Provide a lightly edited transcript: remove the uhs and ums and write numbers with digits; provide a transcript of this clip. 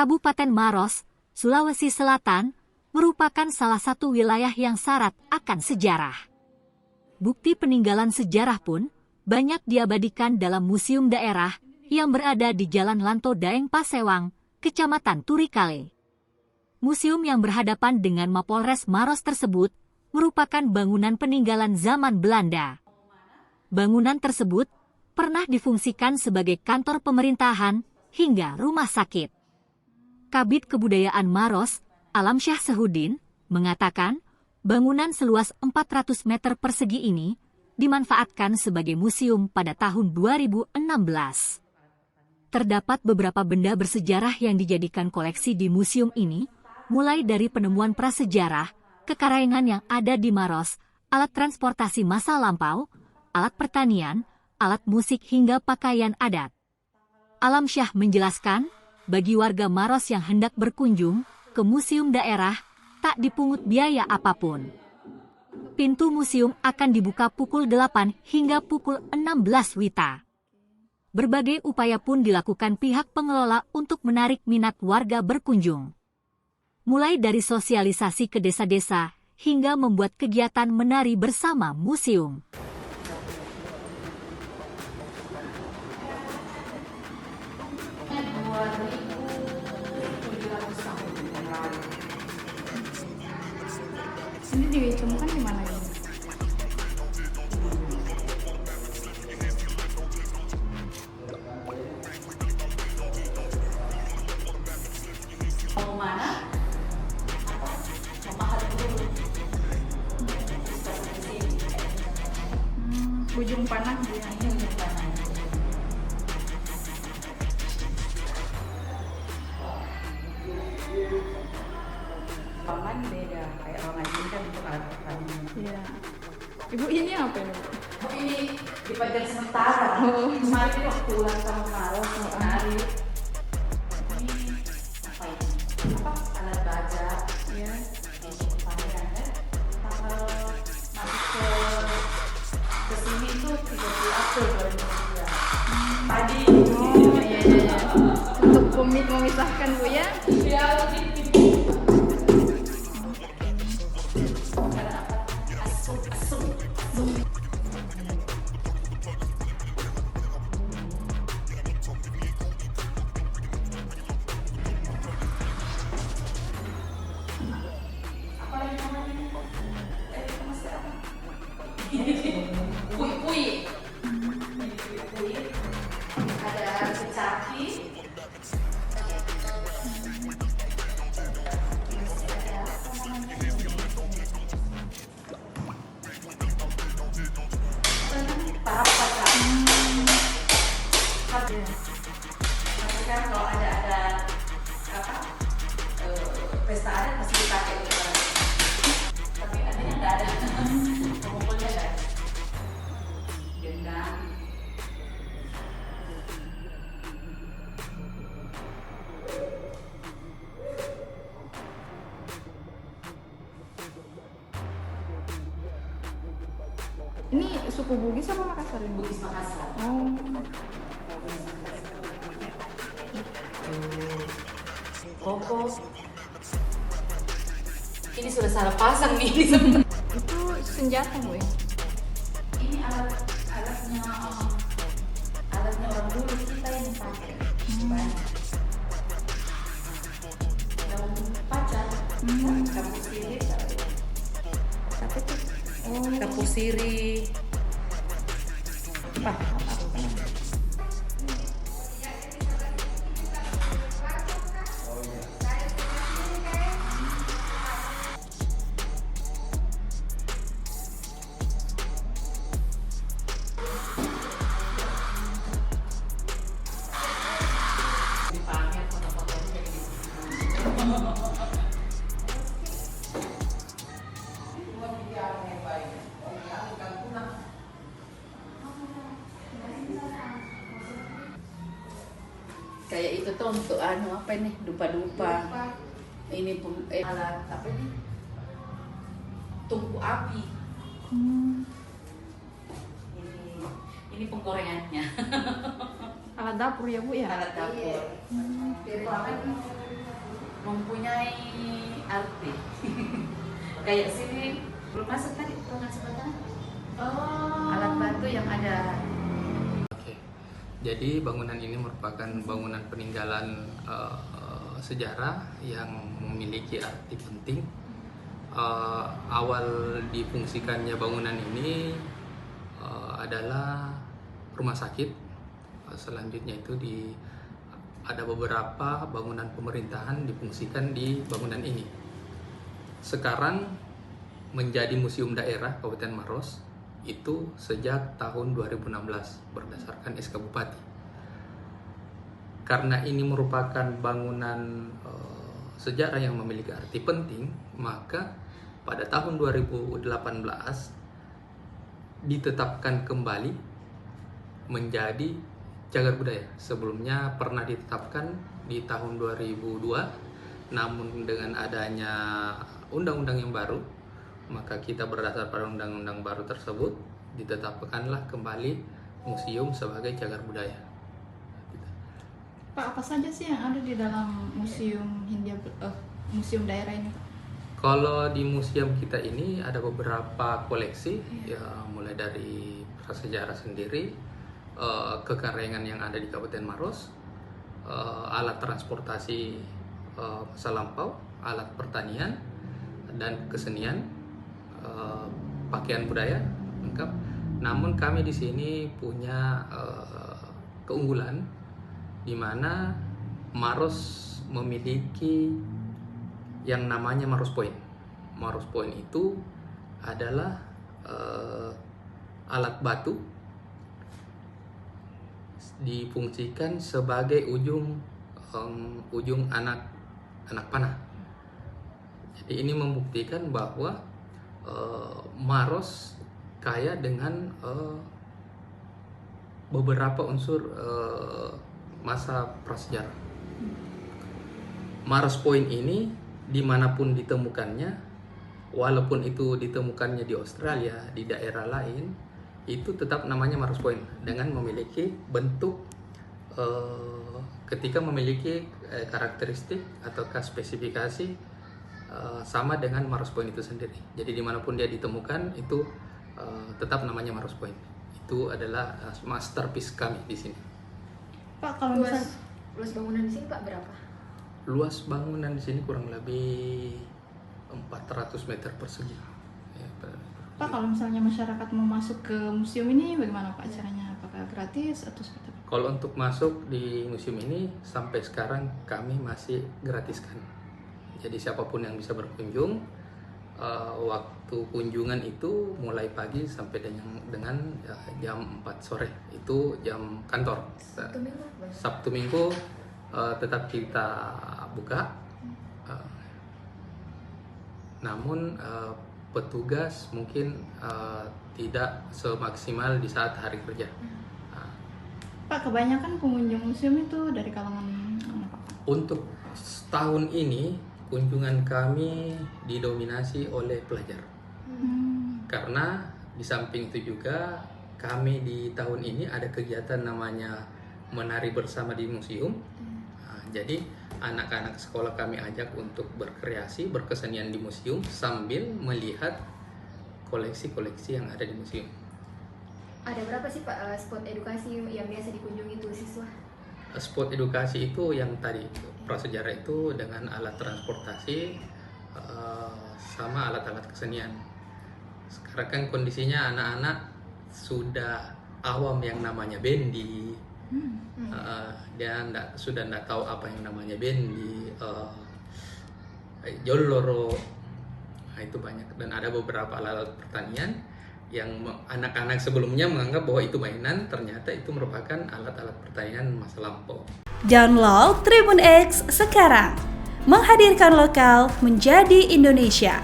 Kabupaten Maros, Sulawesi Selatan, merupakan salah satu wilayah yang syarat akan sejarah. Bukti peninggalan sejarah pun banyak diabadikan dalam museum daerah yang berada di Jalan Lanto Daeng Pasewang, Kecamatan Turikale. Museum yang berhadapan dengan Mapolres Maros tersebut merupakan bangunan peninggalan zaman Belanda. Bangunan tersebut pernah difungsikan sebagai kantor pemerintahan hingga rumah sakit. Kabid Kebudayaan Maros, Alamsyah Sehudin, mengatakan bangunan seluas 400 meter persegi ini dimanfaatkan sebagai museum pada tahun 2016. Terdapat beberapa benda bersejarah yang dijadikan koleksi di museum ini, mulai dari penemuan prasejarah, kekaraengan yang ada di Maros, alat transportasi masa lampau, alat pertanian, alat musik hingga pakaian adat. Alamsyah menjelaskan, bagi warga Maros yang hendak berkunjung ke museum daerah, tak dipungut biaya apapun. Pintu museum akan dibuka pukul 8 hingga pukul 16 WITA. Berbagai upaya pun dilakukan pihak pengelola untuk menarik minat warga berkunjung. Mulai dari sosialisasi ke desa-desa, hingga membuat kegiatan menari bersama museum. Ini ditemukan di mana ini? Mau mana? Memahal dulu. Ujung panah dia. Ini ujung panah. Paman beda, kayak orang ini kan untuk alat pertanian. Iya. Ibu ini apa ini? Bu, ini dipajar sementara. Kemarin ini waktu ulang tahun Maros, menari. Ini apa ini? Apa? Alat baja. Iya. Ini pertanian ya. Tanggal masuk ke sini itu 30 April 2023. Padi. Oh iya iya. Untuk memisahkan Bu ya. Iya, Pui-pui. Ada kecapi. Parapat. Tapi kan kalau ada apa pesta adat masih dipakai gitu. Tapi adanya nggak ada. Pengumpulnya nggak ada. Gendang. Ini suku Bugis apa Makassar ini? Bugis Makassar. Oh. Koko. Ini sudah salah pasang nih. Itu senjata Bu ya? Ini alatnya orang dulu kita yang pakai. Banyak. Daun pacar. Kapur sirih. Apa itu? Oh. Kapur sirih. Apa? Kayak itu tuh untuk apa ini dupa-dupa. Ini alat apa ini? Tungku api. Ini penggorengannya. Alat dapur ya Bu ya? Alat dapur. Itu apa nih? mempunyai arti. Kayak sini belum masuk tadi pengasih alat batu yang ada. Oke. Jadi bangunan ini merupakan bangunan peninggalan sejarah yang memiliki arti penting. Awal difungsikannya bangunan ini adalah rumah sakit. Selanjutnya itu ada beberapa bangunan pemerintahan difungsikan di bangunan ini. Sekarang menjadi museum daerah Kabupaten Maros itu sejak tahun 2016 berdasarkan SK Bupati. Karena ini merupakan bangunan sejarah yang memiliki arti penting, maka pada tahun 2018 ditetapkan kembali menjadi cagar budaya. Sebelumnya pernah ditetapkan di tahun 2002, namun dengan adanya undang-undang yang baru, maka kita berdasar pada undang-undang baru tersebut ditetapkanlah kembali museum sebagai cagar budaya. Pak, apa saja sih yang ada di dalam museum daerah ini, Pak? Kalau di museum kita ini ada beberapa koleksi, ya mulai dari prasejarah sendiri, kekarengan yang ada di Kabupaten Maros, alat transportasi masa lampau, alat pertanian dan kesenian, pakaian budaya lengkap. Namun kami di sini punya keunggulan di mana Maros memiliki yang namanya Maros Point. Maros Point itu adalah alat batu difungsikan sebagai ujung anak panah. Jadi ini membuktikan bahwa Maros kaya dengan beberapa unsur masa prasejarah. Maros Point ini dimanapun ditemukannya, walaupun itu ditemukannya di Australia, di daerah lain, itu tetap namanya Maros Point dengan memiliki bentuk ketika memiliki karakteristik ataukah spesifikasi sama dengan Maros Point itu sendiri. Jadi dimanapun dia ditemukan itu tetap namanya Maros Point. Itu adalah masterpiece kami di sini. Pak, kalau luas bangunan di sini Pak berapa? Luas bangunan di sini kurang lebih 400 meter persegi. Ya, Pak, kalau misalnya masyarakat mau masuk ke museum ini bagaimana Pak caranya? Apakah gratis atau seperti apa? Kalau untuk masuk di museum ini sampai sekarang kami masih gratiskan. Jadi siapapun yang bisa berkunjung, waktu kunjungan itu mulai pagi sampai dengan jam 4 sore, itu jam kantor. Sabtu Minggu tetap kita buka, namun petugas mungkin tidak semaksimal di saat hari kerja. Pak, kebanyakan pengunjung museum itu dari kalangan mana Pak? Untuk tahun ini kunjungan kami didominasi oleh pelajar. Karena di samping itu juga kami di tahun ini ada kegiatan namanya menari bersama di museum. Jadi anak-anak sekolah kami ajak untuk berkreasi, berkesenian di museum sambil melihat koleksi-koleksi yang ada di museum. Ada berapa sih Pak spot edukasi yang biasa dikunjungi tuh siswa? Spot edukasi itu yang tadi prasejarah itu dengan alat transportasi sama alat-alat kesenian. Sekarang kan kondisinya anak-anak sudah awam yang namanya bendi, dia sudah tidak tahu apa yang namanya bendi, jolloro, itu banyak. Dan ada beberapa alat pertanian yang anak-anak sebelumnya menganggap bahwa itu mainan, ternyata itu merupakan alat-alat pertanian masa lampau. Download Tribun X sekarang, menghadirkan lokal menjadi Indonesia.